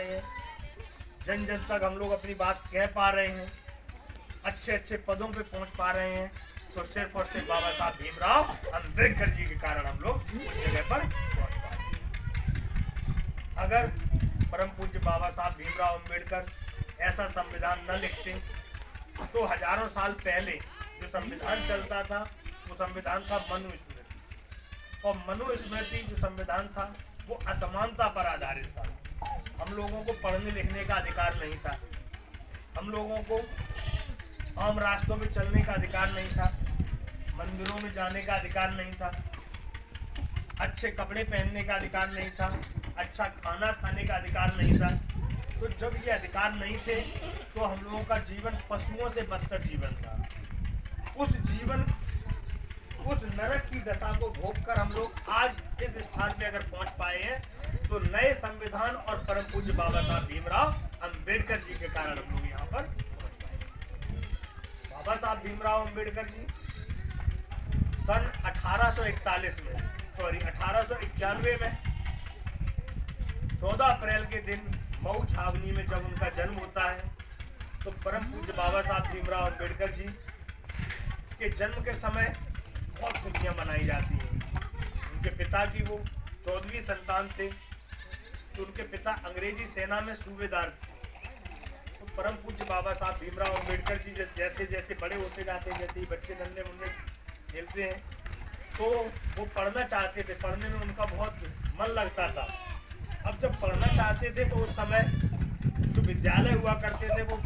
रहे हैं, जन जन तक हम लोग अपनी बात कह पा रहे हैं, अच्छे अच्छे पदों पे पहुंच पा रहे हैं, तो सिर्फ और सिर्फ बाबा साहब भीमराव अंबेडकर जी के कारण हम लोग उस जगह पर पहुंच पा रहे हैं। अगर परम पूज्य बाबा साहब भीमराव अंबेडकर ऐसा संविधान न लिखते तो हजारों साल पहले जो संविधान चलता था वो संविधान था मनुस्मृति, और मनुस्मृति जो संविधान था वो असमानता पर आधारित था। हम लोगों को पढ़ने लिखने का अधिकार नहीं था, हम लोगों को आम रास्तों में चलने का अधिकार नहीं था, मंदिरों में जाने का अधिकार नहीं था, अच्छे कपड़े पहनने का अधिकार नहीं था, अच्छा खाना खाने का अधिकार नहीं था। तो जब ये अधिकार नहीं थे तो हम लोगों का जीवन पशुओं से बदतर जीवन था। उस नरक की दशा को भोगकर हम लोग आज इस स्थान पे अगर पहुंच पाए हैं तो नए संविधान और परम पूज्य बाबा साहब भीमराव अंबेडकर जी के कारण हम लोग यहाँ पर पहुंच पाए। बाबा साहब भीमराव अंबेडकर जी सन 1891 में 14 अप्रैल के दिन मऊ छावनी में जब उनका जन्म होता है तो परम पूज्य बाबा साहब भीमराव अंबेडकर जी के जन्म के समय बहुत खुशियां मनाई जाती हैं। उनके पिता की वो 14वीं संतान थे, तो उनके पिता अंग्रेजी सेना में सूबेदार थे। तो परम पूज्य बाबा साहब भीमराव अंबेडकर जी जैसे जैसे बड़े होते जाते हैं, जैसे ही बच्चे नन्हे मुन्ने खेलते हैं, तो वो पढ़ना चाहते थे, पढ़ने में उनका बहुत मन लगता था। अब जब पढ़ना चाहते थे तो उस समय जो विद्यालय हुआ करते थे वो